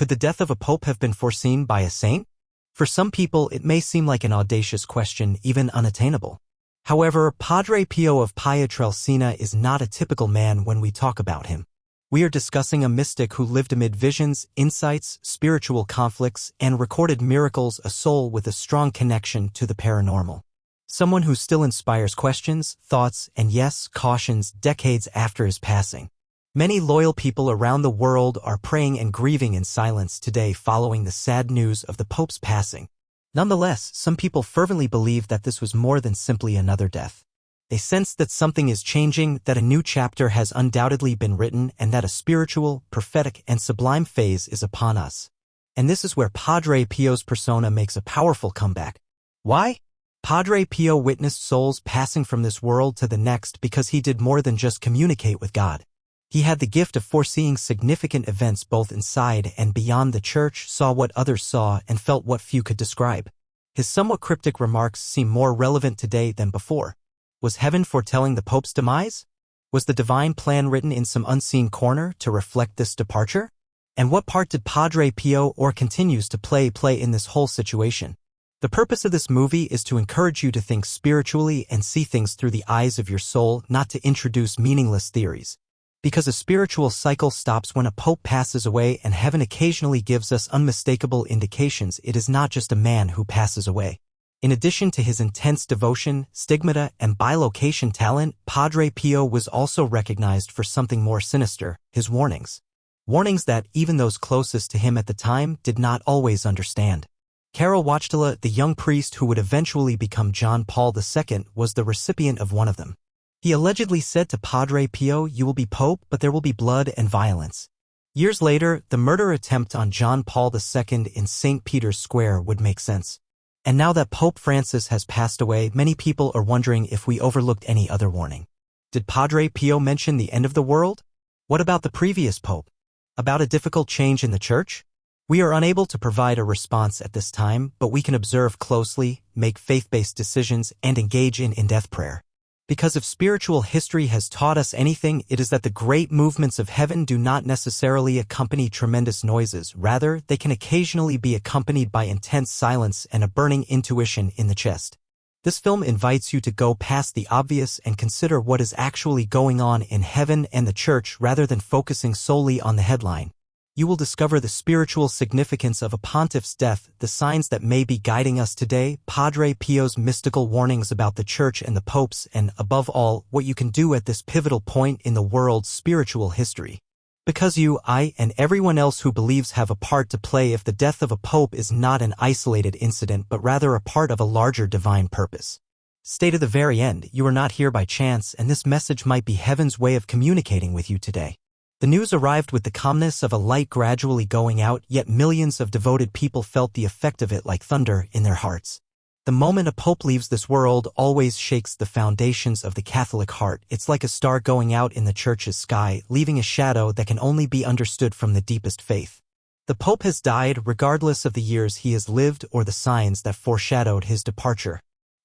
Could the death of a pope have been foreseen by a saint? For some people, it may seem like an audacious question, even unattainable. However, Padre Pio of Pietrelcina is not a typical man when we talk about him. We are discussing a mystic who lived amid visions, insights, spiritual conflicts, and recorded miracles, a soul with a strong connection to the paranormal. Someone who still inspires questions, thoughts, and yes, cautions decades after his passing. Many loyal people around the world are praying and grieving in silence today following the sad news of the Pope's passing. Nonetheless, some people fervently believe that this was more than simply another death. They sense that something is changing, that a new chapter has undoubtedly been written, and that a spiritual, prophetic, and sublime phase is upon us. And this is where Padre Pio's persona makes a powerful comeback. Why? Padre Pio witnessed souls passing from this world to the next because he did more than just communicate with God. He had the gift of foreseeing significant events both inside and beyond the church, saw what others saw, and felt what few could describe. His somewhat cryptic remarks seem more relevant today than before. Was heaven foretelling the Pope's demise? Was the divine plan written in some unseen corner to reflect this departure? And what part did Padre Pio or continues to play in this whole situation? The purpose of this movie is to encourage you to think spiritually and see things through the eyes of your soul, not to introduce meaningless theories. Because a spiritual cycle stops when a pope passes away, and heaven occasionally gives us unmistakable indications it is not just a man who passes away. In addition to his intense devotion, stigmata, and bilocation talent, Padre Pio was also recognized for something more sinister, his warnings. Warnings that even those closest to him at the time did not always understand. Karol Wojtyla, the young priest who would eventually become John Paul II, was the recipient of one of them. He allegedly said to Padre Pio, "You will be pope, but there will be blood and violence." Years later, the murder attempt on John Paul II in St. Peter's Square would make sense. And now that Pope Francis has passed away, many people are wondering if we overlooked any other warning. Did Padre Pio mention the end of the world? What about the previous pope? About a difficult change in the church? We are unable to provide a response at this time, but we can observe closely, make faith-based decisions, and engage in in-depth prayer. Because if spiritual history has taught us anything, it is that the great movements of heaven do not necessarily accompany tremendous noises. Rather, they can occasionally be accompanied by intense silence and a burning intuition in the chest. This film invites you to go past the obvious and consider what is actually going on in heaven and the church rather than focusing solely on the headline. You will discover the spiritual significance of a pontiff's death, the signs that may be guiding us today, Padre Pio's mystical warnings about the church and the popes, and, above all, what you can do at this pivotal point in the world's spiritual history. Because you, I, and everyone else who believes have a part to play if the death of a pope is not an isolated incident but rather a part of a larger divine purpose. Stay to the very end. You are not here by chance, and this message might be heaven's way of communicating with you today. The news arrived with the calmness of a light gradually going out, yet millions of devoted people felt the effect of it like thunder in their hearts. The moment a pope leaves this world always shakes the foundations of the Catholic heart. It's like a star going out in the church's sky, leaving a shadow that can only be understood from the deepest faith. The pope has died regardless of the years he has lived or the signs that foreshadowed his departure.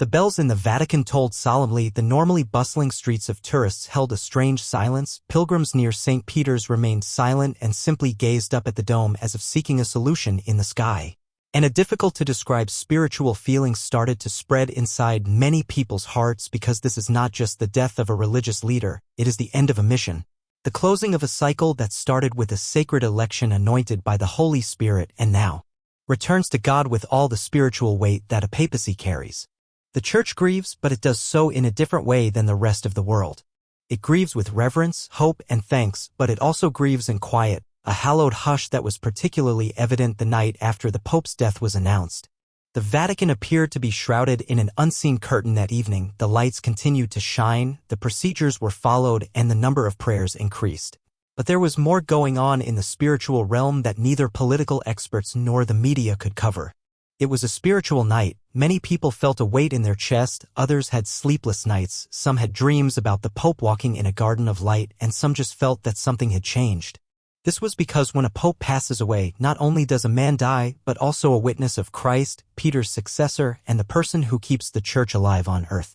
The bells in the Vatican tolled solemnly, the normally bustling streets of tourists held a strange silence, pilgrims near St. Peter's remained silent and simply gazed up at the dome as if seeking a solution in the sky. And a difficult-to-describe spiritual feeling started to spread inside many people's hearts because this is not just the death of a religious leader, it is the end of a mission. The closing of a cycle that started with a sacred election anointed by the Holy Spirit and now returns to God with all the spiritual weight that a papacy carries. The church grieves, but it does so in a different way than the rest of the world. It grieves with reverence, hope, and thanks, but it also grieves in quiet, a hallowed hush that was particularly evident the night after the Pope's death was announced. The Vatican appeared to be shrouded in an unseen curtain that evening. The lights continued to shine, the procedures were followed, and the number of prayers increased. But there was more going on in the spiritual realm that neither political experts nor the media could cover. It was a spiritual night. Many people felt a weight in their chest, others had sleepless nights, some had dreams about the Pope walking in a garden of light, and some just felt that something had changed. This was because when a pope passes away, not only does a man die, but also a witness of Christ, Peter's successor, and the person who keeps the church alive on earth.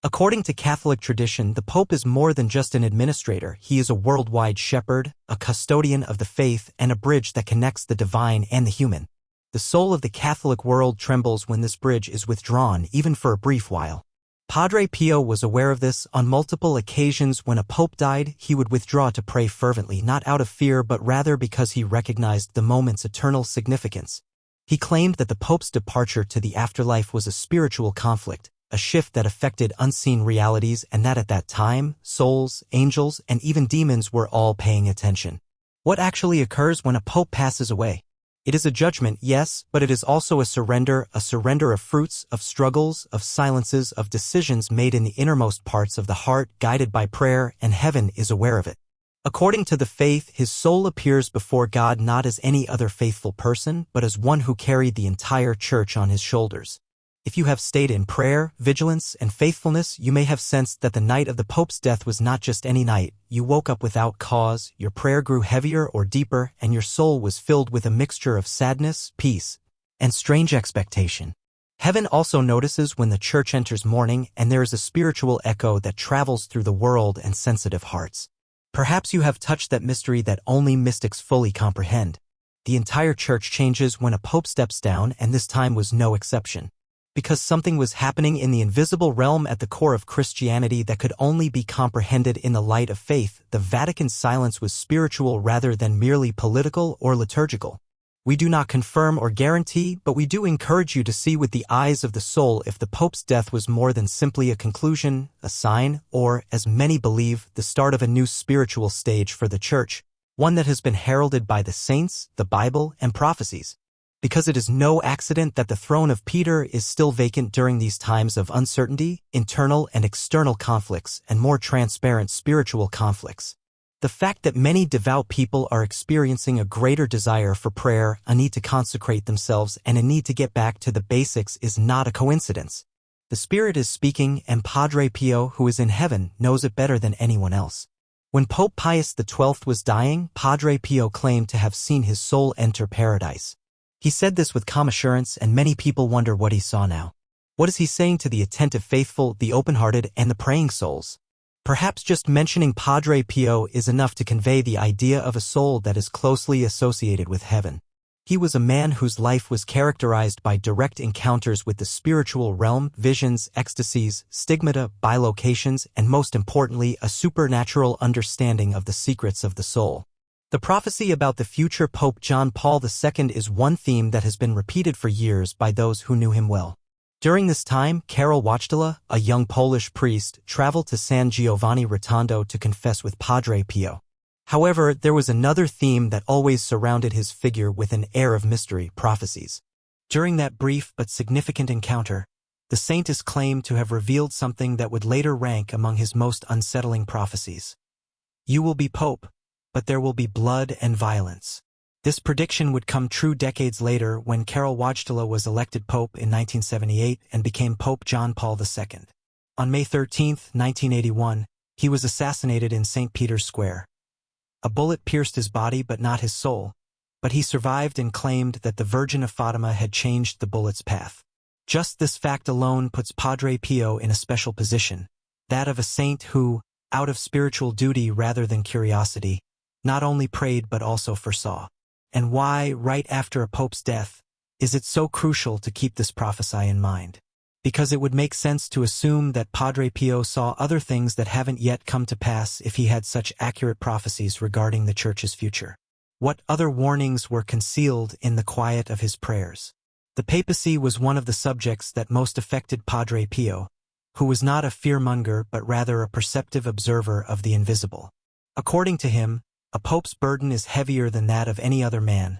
According to Catholic tradition, the Pope is more than just an administrator. He is a worldwide shepherd, a custodian of the faith, and a bridge that connects the divine and the human. The soul of the Catholic world trembles when this bridge is withdrawn, even for a brief while. Padre Pio was aware of this. On multiple occasions when a pope died, he would withdraw to pray fervently, not out of fear but rather because he recognized the moment's eternal significance. He claimed that the pope's departure to the afterlife was a spiritual conflict, a shift that affected unseen realities, and that at that time, souls, angels, and even demons were all paying attention. What actually occurs when a pope passes away? It is a judgment, yes, but it is also a surrender of fruits, of struggles, of silences, of decisions made in the innermost parts of the heart, guided by prayer, and heaven is aware of it. According to the faith, his soul appears before God not as any other faithful person, but as one who carried the entire church on his shoulders. If you have stayed in prayer, vigilance, and faithfulness, you may have sensed that the night of the Pope's death was not just any night. You woke up without cause, your prayer grew heavier or deeper, and your soul was filled with a mixture of sadness, peace, and strange expectation. Heaven also notices when the church enters mourning, and there is a spiritual echo that travels through the world and sensitive hearts. Perhaps you have touched that mystery that only mystics fully comprehend. The entire church changes when a pope steps down, and this time was no exception. Because something was happening in the invisible realm at the core of Christianity that could only be comprehended in the light of faith, the Vatican's silence was spiritual rather than merely political or liturgical. We do not confirm or guarantee, but we do encourage you to see with the eyes of the soul if the Pope's death was more than simply a conclusion, a sign, or, as many believe, the start of a new spiritual stage for the Church, one that has been heralded by the saints, the Bible, and prophecies. Because it is no accident that the throne of Peter is still vacant during these times of uncertainty, internal and external conflicts, and more transparent spiritual conflicts. The fact that many devout people are experiencing a greater desire for prayer, a need to consecrate themselves, and a need to get back to the basics is not a coincidence. The Spirit is speaking, and Padre Pio, who is in heaven, knows it better than anyone else. When Pope Pius XII was dying, Padre Pio claimed to have seen his soul enter paradise. He said this with calm assurance, and many people wonder what he saw now. What is he saying to the attentive faithful, the open-hearted, and the praying souls? Perhaps just mentioning Padre Pio is enough to convey the idea of a soul that is closely associated with heaven. He was a man whose life was characterized by direct encounters with the spiritual realm, visions, ecstasies, stigmata, bilocations, and most importantly, a supernatural understanding of the secrets of the soul. The prophecy about the future Pope John Paul II is one theme that has been repeated for years by those who knew him well. During this time, Karol Wojtyla, a young Polish priest, traveled to San Giovanni Rotondo to confess with Padre Pio. However, there was another theme that always surrounded his figure with an air of mystery: prophecies. During that brief but significant encounter, the saint is claimed to have revealed something that would later rank among his most unsettling prophecies. You will be Pope, but there will be blood and violence. This prediction would come true decades later when Karol Wojtyla was elected Pope in 1978 and became Pope John Paul II. On May 13, 1981, he was assassinated in St. Peter's Square. A bullet pierced his body but not his soul, but he survived and claimed that the Virgin of Fatima had changed the bullet's path. Just this fact alone puts Padre Pio in a special position, that of a saint who, out of spiritual duty rather than curiosity, not only prayed but also foresaw. And why, right after a pope's death, is it so crucial to keep this prophecy in mind? Because it would make sense to assume that Padre Pio saw other things that haven't yet come to pass if he had such accurate prophecies regarding the Church's future. What other warnings were concealed in the quiet of his prayers? The papacy was one of the subjects that most affected Padre Pio, who was not a fearmonger but rather a perceptive observer of the invisible. According to him, a pope's burden is heavier than that of any other man.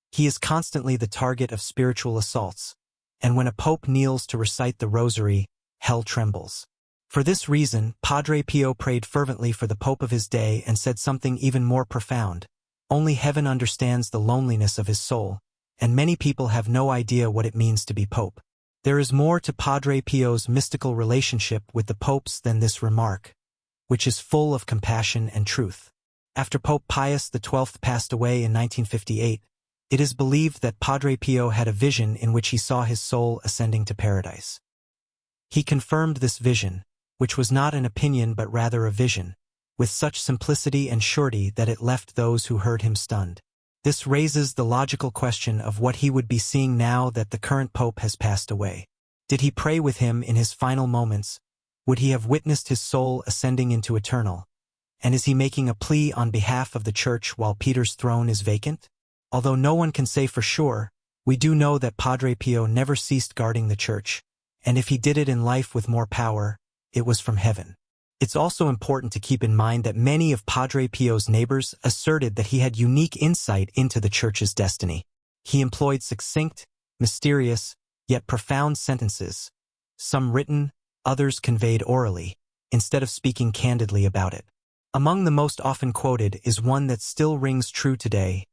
He is constantly the target of spiritual assaults, and when a pope kneels to recite the rosary, hell trembles. For this reason, Padre Pio prayed fervently for the pope of his day and said something even more profound. Only heaven understands the loneliness of his soul, and many people have no idea what it means to be pope. There is more to Padre Pio's mystical relationship with the popes than this remark, which is full of compassion and truth. After Pope Pius XII passed away in 1958, it is believed that Padre Pio had a vision in which he saw his soul ascending to paradise. He confirmed this vision, which was not an opinion but rather a vision, with such simplicity and surety that it left those who heard him stunned. This raises the logical question of what he would be seeing now that the current pope has passed away. Did he pray with him in his final moments? Would he have witnessed his soul ascending into eternal? And is he making a plea on behalf of the Church while Peter's throne is vacant? Although no one can say for sure, we do know that Padre Pio never ceased guarding the Church, and if he did it in life with more power, it was from heaven. It's also important to keep in mind that many of Padre Pio's neighbors asserted that he had unique insight into the Church's destiny. He employed succinct, mysterious, yet profound sentences, some written, others conveyed orally, instead of speaking candidly about it. Among the most often quoted is one that still rings true today.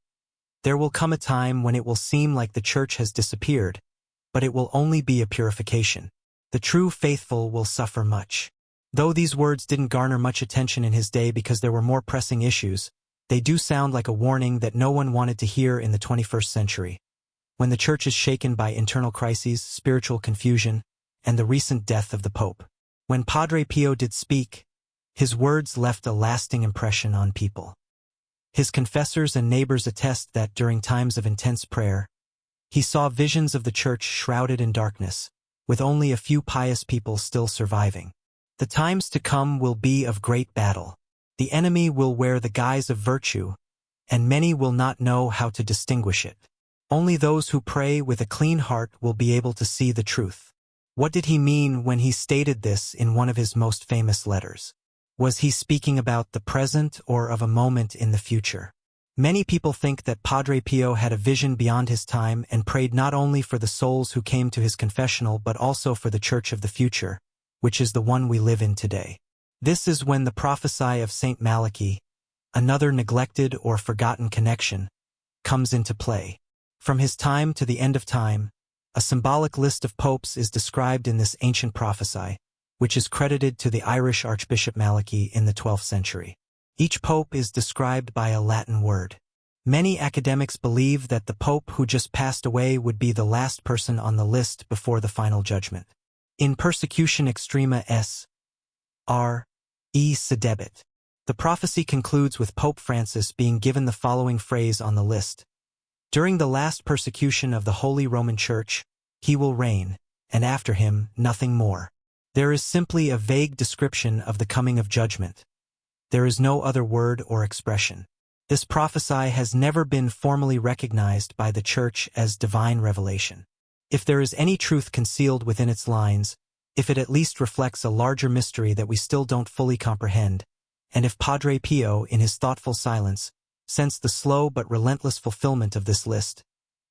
There will come a time when it will seem like the Church has disappeared, but it will only be a purification. The true faithful will suffer much. Though these words didn't garner much attention in his day because there were more pressing issues, they do sound like a warning that no one wanted to hear in the 21st century. When the Church is shaken by internal crises, spiritual confusion, and the recent death of the Pope. When Padre Pio did speak, his words left a lasting impression on people. His confessors and neighbors attest that during times of intense prayer, he saw visions of the Church shrouded in darkness, with only a few pious people still surviving. The times to come will be of great battle. The enemy will wear the guise of virtue, and many will not know how to distinguish it. Only those who pray with a clean heart will be able to see the truth. What did he mean when he stated this in one of his most famous letters? Was he speaking about the present or of a moment in the future? Many people think that Padre Pio had a vision beyond his time and prayed not only for the souls who came to his confessional but also for the Church of the future, which is the one we live in today. This is when the prophecy of Saint Malachi, another neglected or forgotten connection, comes into play. From his time to the end of time, a symbolic list of popes is described in this ancient prophecy, which is credited to the Irish Archbishop Malachi in the 12th century. Each pope is described by a Latin word. Many academics believe that the pope who just passed away would be the last person on the list before the final judgment. In Persecution Extrema S.R.E. Sedebit, the prophecy concludes with Pope Francis being given the following phrase on the list. During the last persecution of the Holy Roman Church, he will reign, and after him, nothing more. There is simply a vague description of the coming of judgment. There is no other word or expression. This prophecy has never been formally recognized by the Church as divine revelation. If there is any truth concealed within its lines, if it at least reflects a larger mystery that we still don't fully comprehend, and if Padre Pio, in his thoughtful silence, sensed the slow but relentless fulfillment of this list,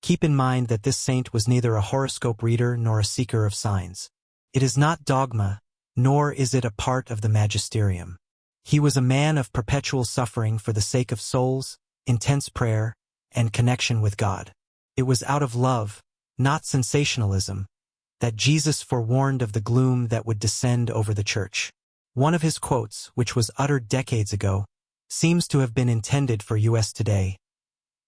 keep in mind that this saint was neither a horoscope reader nor a seeker of signs. It is not dogma, nor is it a part of the magisterium. He was a man of perpetual suffering for the sake of souls, intense prayer, and connection with God. It was out of love, not sensationalism, that Jesus forewarned of the gloom that would descend over the Church. One of his quotes, which was uttered decades ago, seems to have been intended for us today.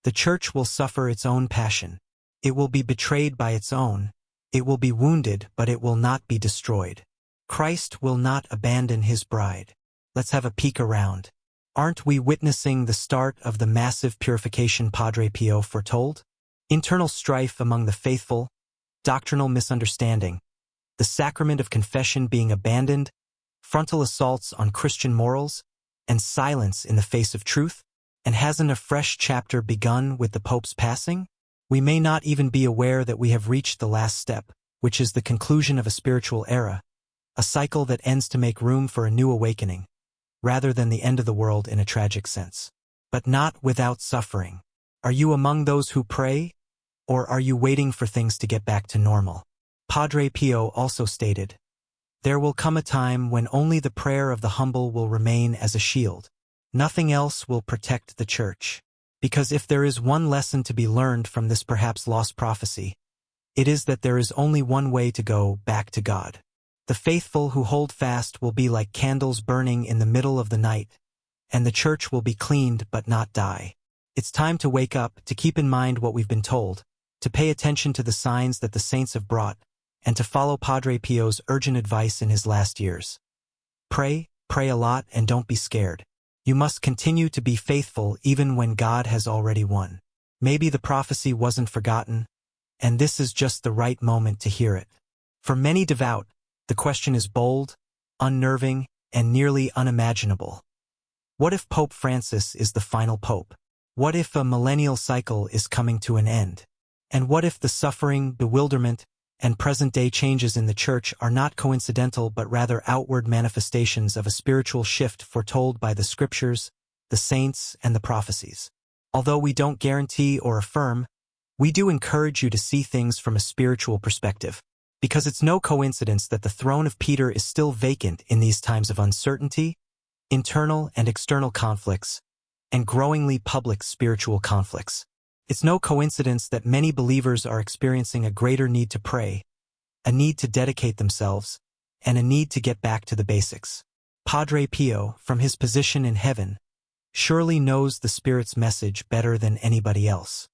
The Church will suffer its own passion. It will be betrayed by its own. It will be wounded, but it will not be destroyed. Christ will not abandon his bride. Let's have a peek around. Aren't we witnessing the start of the massive purification Padre Pio foretold? Internal strife among the faithful, doctrinal misunderstanding, the sacrament of confession being abandoned, frontal assaults on Christian morals, and silence in the face of truth? And hasn't a fresh chapter begun with the Pope's passing? We may not even be aware that we have reached the last step, which is the conclusion of a spiritual era, a cycle that ends to make room for a new awakening, rather than the end of the world in a tragic sense. But not without suffering. Are you among those who pray? Or are you waiting for things to get back to normal? Padre Pio also stated, "There will come a time when only the prayer of the humble will remain as a shield. Nothing else will protect the Church." Because if there is one lesson to be learned from this perhaps lost prophecy, it is that there is only one way to go back to God. The faithful who hold fast will be like candles burning in the middle of the night, and the Church will be cleaned but not die. It's time to wake up, to keep in mind what we've been told, to pay attention to the signs that the saints have brought, and to follow Padre Pio's urgent advice in his last years. Pray, pray a lot, and don't be scared. You must continue to be faithful even when God has already won. Maybe the prophecy wasn't forgotten, and this is just the right moment to hear it. For many devout, the question is bold, unnerving, and nearly unimaginable. What if Pope Francis is the final pope? What if a millennial cycle is coming to an end? And what if the suffering, bewilderment, and present-day changes in the Church are not coincidental but rather outward manifestations of a spiritual shift foretold by the Scriptures, the saints, and the prophecies? Although we don't guarantee or affirm, we do encourage you to see things from a spiritual perspective, because it's no coincidence that the throne of Peter is still vacant in these times of uncertainty, internal and external conflicts, and growingly public spiritual conflicts. It's no coincidence that many believers are experiencing a greater need to pray, a need to dedicate themselves, and a need to get back to the basics. Padre Pio, from his position in heaven, surely knows the Spirit's message better than anybody else.